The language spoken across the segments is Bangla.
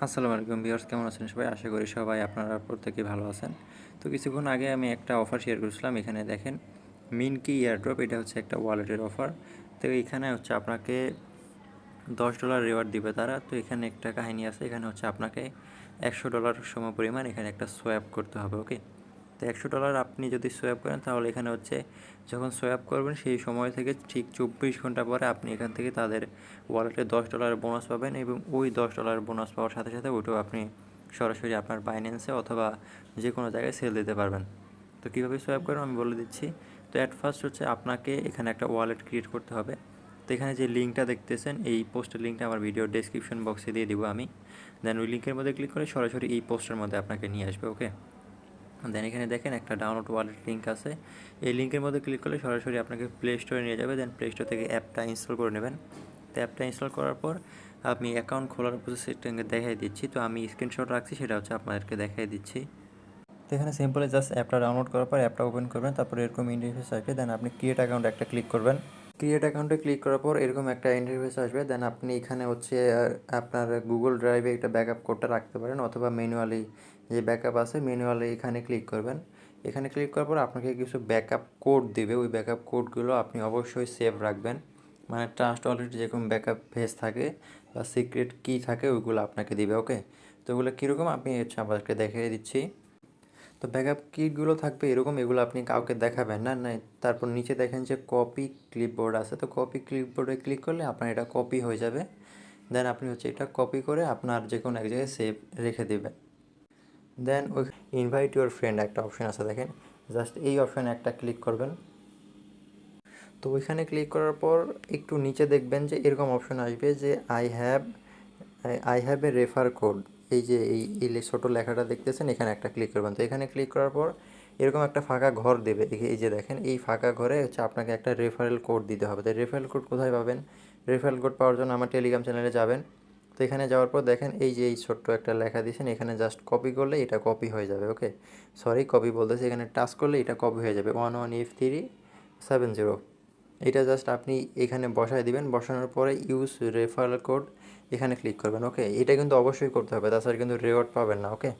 আসসালামু আলাইকুম ভিউয়ার্স, কেমন আছেন সবাই? আশা করি সবাই আপনারা প্রত্যেকেই ভালো আছেন। তো কিছুক্ষণ আগে আমি একটা অফার শেয়ার করেছিলাম। এখানে দেখেন মিনকি এয়ারড্রপ, এটা হচ্ছে একটা ওয়ালেটের অফার। তো এখানে হচ্ছে আপনাকে $10 রিওয়ার্ড দিবে তারা। তো এখানে একটা কাহিনী আছে, এখানে হচ্ছে আপনাকে $100 সমপরিমাণ এখানে একটা সোয়াপ করতে হবে, ওকে। তো $100 আপনি যদি সোয়াপ করেন তাহলে এখানে হচ্ছে যখন সোয়াপ করবেন সেই সময় থেকে ঠিক 24 ঘন্টা পরে আপনি এখান থেকে তাদের ওয়ালেটে $10 বোনাস পাবেন, এবং ওই $10 বোনাস পাওয়ার সাথে সাথে ওইটাও আপনি সরাসরি আপনার বাইন্যান্সে অথবা যে কোনো জায়গায় সেল দিতে পারবেন। তো কীভাবে সোয়াপ করবেন আমি বলে দিচ্ছি। তো অ্যাট ফার্স্ট হচ্ছে আপনাকে এখানে একটা ওয়ালেট ক্রিয়েট করতে হবে। তো এখানে যে লিঙ্কটা দেখতেছেন, এই পোস্টের লিঙ্কটা আমার ভিডিও ডেসক্রিপশন বক্সে দিয়ে দিব আমি। দেন ওই লিঙ্কের মধ্যে ক্লিক করে সরাসরি এই পোস্টের মধ্যে আপনাকে নিয়ে আসবে, ওকে। দেন এখানে দেখেন একটা ডাউনলোড ওয়ালেট লিঙ্ক আছে। এই লিঙ্কের মধ্যে ক্লিক করলে সরাসরি আপনাকে প্লে স্টোরে নিয়ে যাবে। দেন প্লে স্টোর থেকে অ্যাপটা ইনস্টল করে নেবেন। তো অ্যাপটা ইনস্টল করার পর আমি অ্যাকাউন্ট খোলার প্রসেসটা দেখাই দিচ্ছি। তো আমি স্ক্রিনশট রাখছি, সেটা হচ্ছে আপনাদেরকে দেখাই দিচ্ছি। তো এখানে সিম্পলি জাস্ট অ্যাপটা ডাউনলোড করার পর অ্যাপটা ওপেন করবেন, তারপর এরকম ইন্টারফেস আসবে। দেন আপনি ক্রিয়েট অ্যাকাউন্ট একটা ক্লিক করবেন। ক্রিয়েট অ্যাকাউন্টে ক্লিক করার পর এরকম একটা ইন্টারফেস আসবে। দেন আপনি এখানে হচ্ছে আপনার গুগল ড্রাইভে একটা ব্যাকআপ কোডটা রাখতে পারেন, অথবা ম্যানুয়ালি যে ব্যাকআপ আছে ম্যানুয়ালি এখানে ক্লিক করবেন। এখানে ক্লিক করার পর আপনাকে কিছু ব্যাকআপ কোড দিবে, ওই ব্যাকআপ কোডগুলো আপনি অবশ্যই সেভ রাখবেন। মানে ট্রাস্ট ওয়ালেট যেরকম ব্যাকআপ ফেস থাকে বা সিক্রেট কি থাকে ওইগুলো আপনাকে দিবে, ওকে। তো ওগুলো কীরকম আমি হচ্ছে আপনাদেরকে দেখিয়ে দিচ্ছি। তো ব্যাকআপ কিটগুলো থাকবে এরকম, এগুলো আপনি কাউকে দেখাবেন না। তারপর নিচে দেখেন যে কপি ক্লিপবোর্ড আছে, তো কপি ক্লিপবোর্ডে ক্লিক করলে আপনার এটা কপি হয়ে যাবে। দেন আপনি হচ্ছে এটা কপি করে আপনার যে কোনো এক জায়গায় সেভ রেখে দেবেন। দেন ওই ইনভাইট ইউর ফ্রেন্ড একটা অপশন আছে দেখেন, জাস্ট এই অপশানে একটা ক্লিক করবেন। তো ওইখানে ক্লিক করার পর একটু নিচে দেখবেন যে এরকম অপশন আসবে যে I have a refer code. এই যে এই ছোটো লেখাটা দেখতেছেন, এখানে একটা ক্লিক করবেন। তো এখানে ক্লিক করার পর এরকম একটা ফাঁকা ঘর দেবে। এই যে দেখেন এই ফাঁকা ঘরে হচ্ছে আপনাকে একটা রেফারেল কোড দিতে হবে। তো রেফারেল কোড কোথায় পাবেন? রেফারেল কোড পাওয়ার জন্য আমার টেলিগ্রাম চ্যানেলে যাবেন। তো এখানে যাওয়ার পর দেখেন এই যে এই ছোট্ট একটা লেখা দিয়েছেন, এখানে জাস্ট কপি করলে এটা কপি হয়ে যাবে, ওকে। সরি, কপি বলতেছি, এখানে টাচ করলে এটা কপি হয়ে যাবে 11F370। এটা জাস্ট আপনি এখানে বসায় দিবেন। বসানোর পরে ইউজ রেফারেল কোড এখানে ক্লিক করবেন, ওকে। এটা কিন্তু অবশ্যই করতে হবে, তাছাড়া কিন্তু রিওয়ার্ড পাবেন না, ওকে।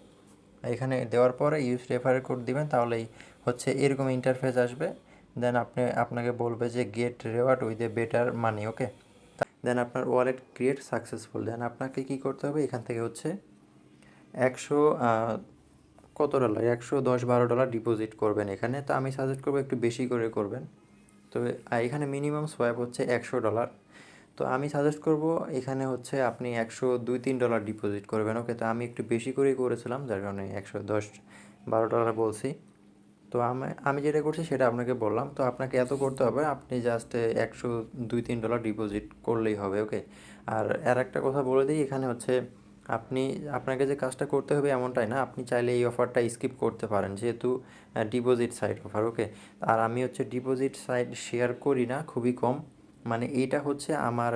এখানে দেওয়ার পরে ইউজ রেফারেল কোড দিবেন, তাহলেই হচ্ছে এরকম ইন্টারফেস আসবে। দেন আপনাকে বলবে যে get reward with a better money, okay. Then আপনার ওয়ালেট ক্রিয়েট সাকসেসফুল। দেন আপনাকে কী করতে হবে, এখান থেকে হচ্ছে 100 কত ডলার, $110-12 ডিপোজিট করবেন এখানে। তো আমি সাজেস্ট করবো একটু বেশি করে করবেন। তো এখানে মিনিমাম সোয়াপ হচ্ছে $100। তো আমি সাজেস্ট করব এখানে হচ্ছে আপনি $102-3 ডিপোজিট করবেন, ওকে। তো আমি একটু বেশি করেই করেছিলাম, যার কারণে $110-12 বলছি। তো আমি যেটা করছি সেটা আপনাকে বললাম। তো আপনাকে এত করতে হবে, আপনি জাস্ট $102-3 ডিপোজিট করলেই হবে, ওকে। আর একটা কথা বলে দিই, এখানে হচ্ছে আপনাকে যে কাজটা করতে হবে এমনটাই না, আপনি চাইলে এই অফারটা স্কিপ করতে পারেন, যেহেতু ডিপোজিট সাইট অফার, ওকে। আর আমি হচ্ছে ডিপোজিট সাইট শেয়ার করি না, খুবই কম। মানে এইটা হচ্ছে আমার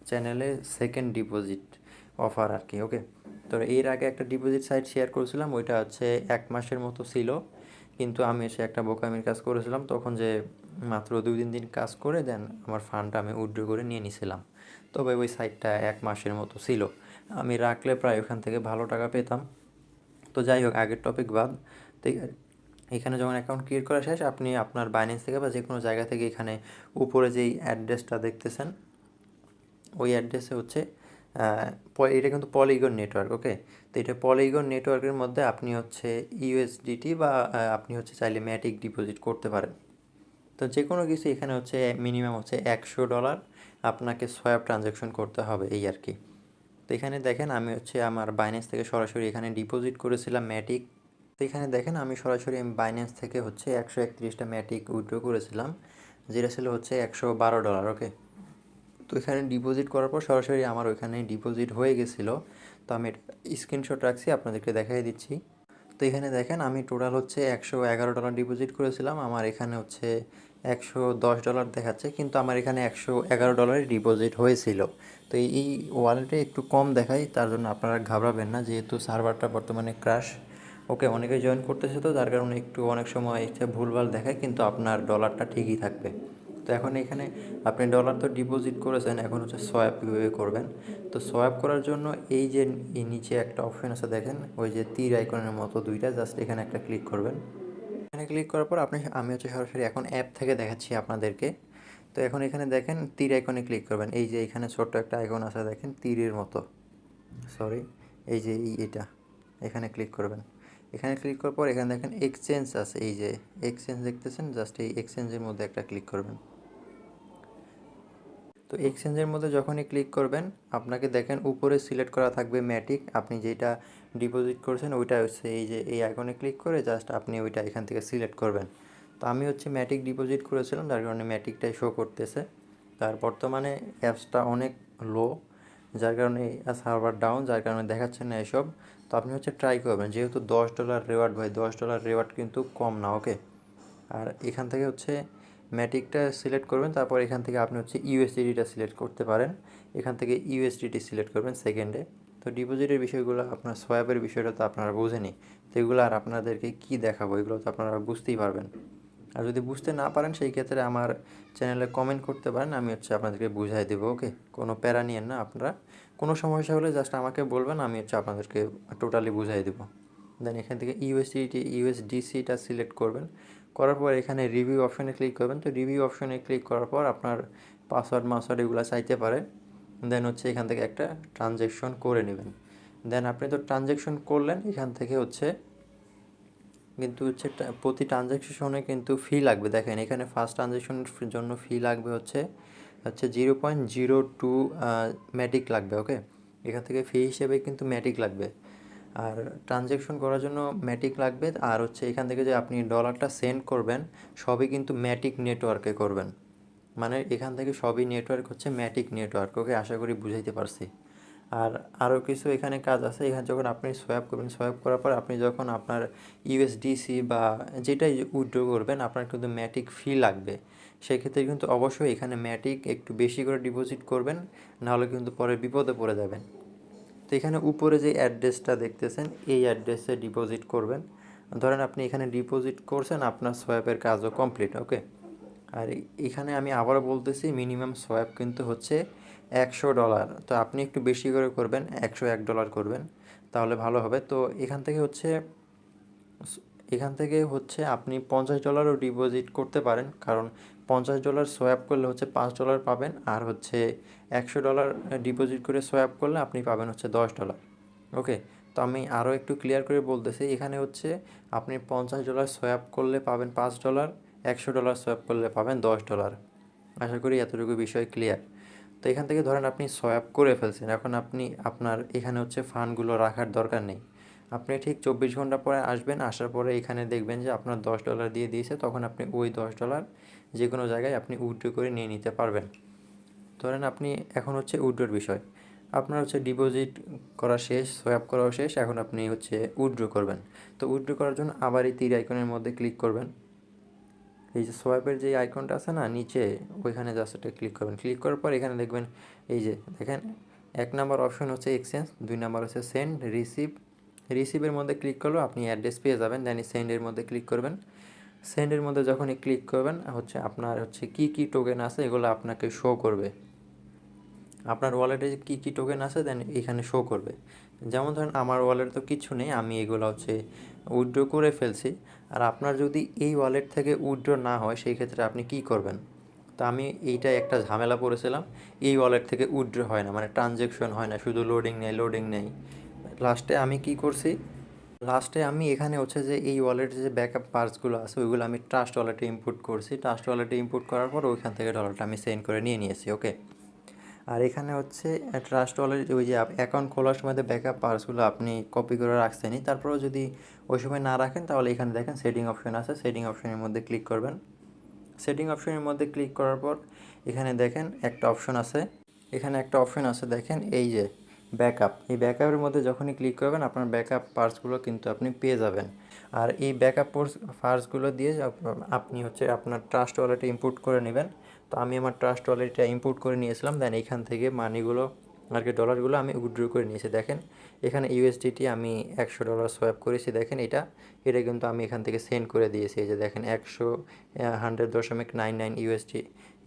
চ্যানেলে সেকেন্ড ডিপোজিট অফার আর কি, ওকে। তো এর আগে একটা ডিপোজিট সাইট শেয়ার করেছিলাম, ওইটা হচ্ছে 1 মাসের মতো ছিল। কিন্তু আমি এসে একটা বোকামির কাজ করেছিলাম তখন, যে মাত্র 2-3 দিন কাজ করে দেন আমার ফান্ডটা আমি উইথড্র করে নিয়ে নিছিলাম। তবে ওই সাইটটা 1 মাসের মতো ছিল, আমি রাখলে প্রায় ওখান থেকে ভালো টাকা পেতাম। তো যাই হোক, আগের টপিক বাদ। তো এখানে যখন অ্যাকাউন্ট ক্রিয়েট করা শেষ, আপনি আপনার বাইন্যান্স থেকে বা যে কোনো জায়গা থেকে এখানে উপরে যেই অ্যাড্রেসটা দেখতেছেন ওই অ্যাড্রেসে হচ্ছে এটা কিন্তু পলিগন নেটওয়ার্ক, ওকে। তো এটা পলিগন নেটওয়ার্কের মধ্যে আপনি হচ্ছে ইউএসডিটি বা আপনি হচ্ছে চাইলে ম্যাটিক ডিপোজিট করতে পারেন। তো যে কোনো কিছু এখানে হচ্ছে মিনিমাম হচ্ছে $100 আপনাকে সোয়াপ ট্রানজ্যাকশন করতে হবে, এই আর কি। তো এখানে দেখেন আমি হচ্ছে আমার বাইন্যান্স থেকে সরাসরি এখানে ডিপোজিট করেছিলাম ম্যাটিক। তো এখানে দেখেন আমি সরাসরি বাইন্যান্স থেকে হচ্ছে 131টা ম্যাটিক উইথড্র করেছিলাম, যেটা ছিল হচ্ছে $112, ওকে। তো এখানে ডিপোজিট করার পর সরাসরি আমার ওইখানে ডিপোজিট হয়ে গেছিলো। তো আমি স্ক্রিনশট রাখছি, আপনাদেরকে দেখাই দিচ্ছি। তো এখানে দেখেন আমি টোটাল হচ্ছে $111 ডিপোজিট করেছিলাম, আমার এখানে হচ্ছে $110 দেখাচ্ছে, কিন্তু আমার এখানে $111 ডিপোজিট হয়েছিল। তো এই ওয়ালেটে একটু কম দেখায়, তার জন্য আপনারা ঘাবড়াবেন না, যেহেতু সার্ভারটা বর্তমানে ক্র্যাশ, ওকে। অনেকে জয়েন করতেছে, তো যার কারণে একটু অনেক সময় ভুলভাল দেখায়, কিন্তু আপনার ডলারটা ঠিকই থাকবে। তো এখন এখানে আপনি ডলার তো ডিপোজিট করেছেন, এখন হচ্ছে সোয়াপ কীভাবে করবেন। তো সোয়াপ করার জন্য এই যে এই নিচে একটা অপশন আছে দেখেন, ওই যে তীর আইকনের মতো দুইটা, জাস্ট এখানে একটা ক্লিক করবেন। এখানে ক্লিক করার পর আমি হচ্ছে সরাসরি এখন অ্যাপ থেকে দেখাচ্ছি আপনাদেরকে। তো এখন এখানে দেখেন তীর আইকনে ক্লিক করবেন, এই যে এখানে ছোট্ট একটা আইকন আছে দেখেন তীরের মতো, সরি, এই যে এটা এখানে ক্লিক করবেন। এখানে ক্লিক করার পর এখানে দেখেন এক্সচেঞ্জ আছে, এই যে এক্সচেঞ্জ দেখতেছেন, জাস্ট এই এক্সচেঞ্জের মধ্যে একটা ক্লিক করবেন। তো এক্সচেঞ্জের মধ্যে যখনই ক্লিক করবেন আপনাকে দেখেন উপরে সিলেক্ট করা থাকবে ম্যাটিক, আপনি যেটা ডিপোজিট করছেন ওইটা হচ্ছে এই যে এই আইকনে ক্লিক করে জাস্ট আপনি ওইটা এখান থেকে সিলেক্ট করবেন। তো আমি হচ্ছে ম্যাটিক ডিপোজিট করেছিলাম, যার কারণে ম্যাটিকটাই শো করতেছে। তার বর্তমানে অ্যাপসটা অনেক লো, যার কারণে সার্ভার ডাউন, যার কারণে দেখাচ্ছে না এসব। তো আপনি হচ্ছে ট্রাই করবেন, যেহেতু $10 রেওয়ার্ড, ভাই $10 রেওয়ার্ড কিন্তু কম না, ওকে। আর এখান থেকে হচ্ছে ম্যাটিকটা সিলেক্ট করবেন, তারপর এখান থেকে আপনি হচ্ছে ইউএসডিটিটা সিলেক্ট করতে পারেন, এখান থেকে ইউএসডিটি সিলেক্ট করবেন সেকেন্ডে। তো ডিপোজিটের বিষয়গুলো আপনার সোয়াপের বিষয়টা তো আপনারা বোঝেনি, তো এগুলো আর আপনাদেরকে কী দেখাবো, এগুলো তো আপনারা বুঝতেই পারবেন। আর যদি বুঝতে না পারেন সেই ক্ষেত্রে আমার চ্যানেলে কমেন্ট করতে পারেন, আমি হচ্ছে আপনাদেরকে বুঝাই দেবো, ওকে। কোনো প্যারা নিয়েন না আপনারা, কোনো সমস্যা হলে জাস্ট আমাকে বলবেন, আমি হচ্ছে আপনাদেরকে টোটালি বুঝাই দেবো। দেন এখান থেকে ইউএসডিসিটা সিলেক্ট করবেন, করার পর এখানে রিভিউ অপশনে ক্লিক করবেন। তো রিভিউ অপশনে ক্লিক করার পর আপনার পাসওয়ার্ড এগুলো চাইতে পারে। দেন হচ্ছে এখান থেকে একটা ট্রানজ্যাকশন করে নেবেন। দেন আপনি তো ট্রানজ্যাকশন করলেন, এখান থেকে হচ্ছে কিন্তু হচ্ছে প্রতি ট্রানজ্যাকশনে কিন্তু ফি লাগবে, দেখেন এখানে ফার্স্ট ট্রানজ্যাকশনের জন্য ফি লাগবে হচ্ছে 0.02 ম্যাটিক লাগবে, ওকে। এখান থেকে ফি হিসেবে কিন্তু ম্যাটিক লাগবে, আর ট্রানজ্যাকশন করার জন্য ম্যাটিক লাগবে। আর হচ্ছে এখান থেকে যে আপনি ডলারটা সেন্ড করবেন সবই কিন্তু ম্যাটিক নেটওয়ার্কে করবেন, মানে এখান থেকে সবই নেটওয়ার্ক হচ্ছে ম্যাটিক নেটওয়ার্ক, ওকে। আশা করি বুঝাইতে পারছি। আর আরও কিছু এখানে কাজ আছে, এখানে যখন আপনি সোয়াপ করবেন, সোয়াপ করার পর আপনি যখন আপনার ইউএসডিসি বা যেটাই উইথড্র করবেন আপনার কিন্তু ম্যাটিক ফি লাগবে, সেক্ষেত্রে কিন্তু অবশ্যই এখানে ম্যাটিক একটু বেশি করে ডিপোজিট করবেন, নাহলে কিন্তু পরে বিপদে পড়ে যাবেন। তো এখানে উপরে যে অ্যাড্রেসটা দেখতেছেন এই অ্যাড্রেসে ডিপোজিট করবেন। ধরেন আপনি এখানে ডিপোজিট করছেন, আপনার সোয়াপের কাজও কমপ্লিট, ওকে। আর এখানে আমি আবারও বলতেছি মিনিমাম সোয়াপ কিন্তু হচ্ছে $100। তো আপনি একটু বেশি করে করবেন, $101 করবেন, তাহলে ভালো হবে। তো এখান থেকে হচ্ছে আপনি $50ও ডিপোজিট করতে পারেন, কারণ $50 সোয়াপ করলে হচ্ছে $5 পাবেন, আর হচ্ছে $100 ডিপোজিট করে সোয়াপ করলে আপনি পাবেন হচ্ছে $10, ওকে। তো আমি আরও একটু ক্লিয়ার করে বলতেছি, এখানে হচ্ছে আপনি $50 সোয়াপ করলে পাবেন $5, $100 সোয়াপ করলে পাবেন $10। আশা করি এতটুকু বিষয় ক্লিয়ার। তো এখান থেকে ধরেন আপনি সোয়াপ করে ফেলছেন, এখন আপনার এখানে হচ্ছে ফান্ডগুলো রাখার দরকার নেই, আপনি ঠিক 24 ঘন্টা পরে আসবেন, আসার পরে এখানে দেখবেন যে আপনার $10 দিয়ে দিয়েছে, তখন আপনি ওই $10 যে কোনো জায়গায় আপনি উইথড্র করে নিয়ে নিতে পারবেন। ধরেন আপনি এখন হচ্ছে উইথড্রোর বিষয়, আপনার হচ্ছে ডিপোজিট করা শেষ, সোয়াপ করাও শেষ, এখন আপনি হচ্ছে উইথড্র করবেন। তো উইথড্র করার জন্য আবার এই তীর আইকনের মধ্যে ক্লিক করবেন, এই যে সোয়াইপের যে আইকনটা আছে না নিচে, ওইখানে জাস্ট একটা ক্লিক করবেন। ক্লিক করার পর এখানে দেখবেন এই যে দেখেন 1 নম্বর অপশন হচ্ছে এক্সচেঞ্জ, 2 নম্বর হচ্ছে সেন্ড, রিসিভের মধ্যে ক্লিক করলেও আপনি অ্যাড্রেস পেয়ে যাবেন। দেন সেন্ডের মধ্যে ক্লিক করবেন। সেন্ডের মধ্যে যখনই ক্লিক করবেন হচ্ছে আপনার হচ্ছে কী টোকেন আছে এগুলো আপনাকে শো করবে, আপনার ওয়ালেটে কী কী টোকেন আছে দেন এখানে শো করবে। যেমন ধরেন আমার ওয়ালেটে তো কিছু নেই, আমি এগুলো হচ্ছে উইথড্র করে ফেলছি। আর আপনার যদি এই ওয়ালেট থেকে উইথড্র না হয় সেই ক্ষেত্রে আপনি কী করবেন। তো আমি এইটাই একটা ঝামেলা পড়েছিলাম, এই ওয়ালেট থেকে উইথড্র হয় না, মানে ট্রানজ্যাকশন হয় না, শুধু লোডিং নেই। লাস্টে আমি কি করছি, লাস্টে আমি এখানে হচ্ছে যে এই ওয়ালেটের যে ব্যাকআপ পার্টসগুলো আছে ওইগুলো আমি ট্রাস্ট ওয়ালেটে ইনপুট করছি, ট্রাস্ট ওয়ালেটে ইনপুট করার পর ওইখান থেকে ডলারটা আমি সেন্ড করে নিয়ে নিয়েছি, ওকে। আর এখানে হচ্ছে ট্রাস্ট ওয়ালেট ওই যে অ্যাকাউন্ট খোলার সময় যে ব্যাকআপ পার্টসগুলো আপনি কপি করে রাখছেনই, তারপরেও যদি ওই সময় না রাখেন তাহলে এখানে দেখেন সেটিং অপশন আছে, সেটিং অপশনের মধ্যে ক্লিক করবেন। সেটিং অপশনের মধ্যে ক্লিক করার পর এখানে দেখেন একটা অপশন আছে, এখানে একটা অপশন আছে দেখেন এই যে ব্যাকআপ, এই ব্যাকআপের মধ্যে যখনই ক্লিক করবেন আপনার ব্যাকআপ পার্টসগুলো কিন্তু আপনি পেয়ে যাবেন। আর এই ব্যাকআপ পার্টসগুলো দিয়ে আপনি হচ্ছে আপনার ট্রাস্ট ওয়ালেটে ইনপুট করে নেবেন। তো আমি আমার ট্রাস্ট ওয়ালেটটা ইনপুট করে নিয়েছিলাম, দেন এইখান থেকে মানিগুলো আর কি ডলারগুলো আমি উইথড্র করে নিয়েছি। দেখেন এখানে ইউএসডিটি আমি $100 সোয়াপ করেছি। দেখেন এটা কিন্তু আমি এখান থেকে সেন্ড করে দিয়েছি। এই যে দেখেন 100.99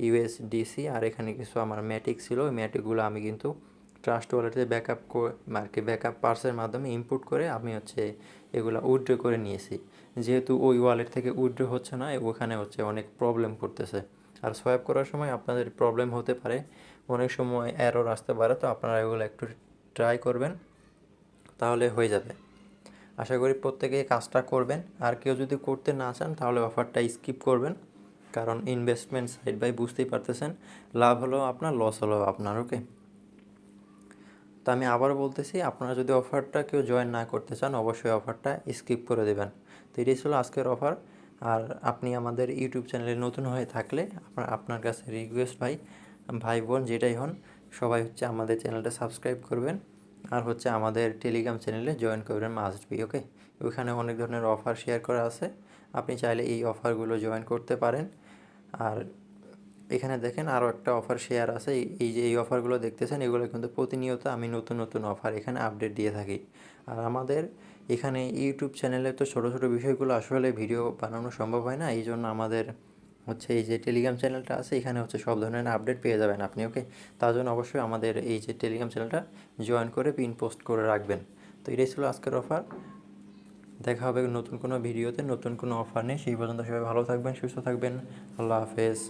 ইউএসডিসি। আর এখানে কিছু আমার ম্যাটিক ছিল, ওই ম্যাটিকগুলো আমি কিন্তু ট্রাস্ট ওয়ালেটে ব্যাকআপ পার্সের মাধ্যমে ইনপুট করে আমি এগুলো উইথড্র করে নিয়েছি। যেহেতু ওই ওয়ালেট থেকে উইথড্র হচ্ছে না, ওখানে অনেক প্রবলেম করতেছে। আর সোয়াইপ করার সময় আপনাদের প্রবলেম হতে পারে, অনেক সময় এরর আসতে পারে, তো আপনারা এগুলো একটু ট্রাই করবেন, তাহলে হয়ে যাবে। আশা করি প্রত্যেকেই কাজটা করবেন। আর কেউ যদি করতে না চান তাহলে অফারটা স্কিপ করবেন, কারণ ইনভেস্টমেন্ট সাইড বাই বুঝতেই পারতেছেন, লাভ হলেও আপনার, লস হলেও আপনার। ওকে, তো আমি আবারও বলতেছি, আপনারা যদি অফারটা কেউ জয়েন না করতে চান অবশ্যই অফারটা স্কিপ করে দেবেন। তো এটাই ছিল আজকের অফার। আর আপনি আমাদের ইউটিউব চ্যানেলে নতুন হয়ে থাকলে আপনার কাছে রিকোয়েস্ট, ভাই বোন যেটাই হন, সবাই আমাদের চ্যানেলটা সাবস্ক্রাইব করবেন। আর আমাদের টেলিগ্রাম চ্যানেলে জয়েন করবেন মাস্ট বি। ওকে, ওখানে অনেক ধরনের অফার শেয়ার করা আছে, আপনি চাইলে এই অফারগুলো জয়েন করতে পারেন। আর এখানে দেখেন আরও একটা অফার শেয়ার আছে। এই যে এই অফারগুলো দেখতেছেন, এগুলো কিন্তু প্রতিনিয়ত আমি নতুন নতুন অফার এখানে আপডেট দিয়ে থাকি। আর আমাদের এখানে ইউটিউব চ্যানেলে তো ছোটো ছোটো বিষয়গুলো আসলে ভিডিও বানানো সম্ভব হয় না, এই জন্য আমাদের এই যে টেলিগ্রাম চ্যানেলটা আছে, এখানে সব ধরনের আপডেট পেয়ে যাবেন আপনি। ওকে, তার জন্য অবশ্যই আমাদের এই যে টেলিগ্রাম চ্যানেলটা জয়েন করে পিন পোস্ট করে রাখবেন। তো এটাই ছিল আজকের অফার। দেখা হবে নতুন কোনো ভিডিওতে নতুন কোনো অফার নেই, সেই পর্যন্ত সবাই ভালো থাকবেন, সুস্থ থাকবেন। আল্লাহ হাফেজ।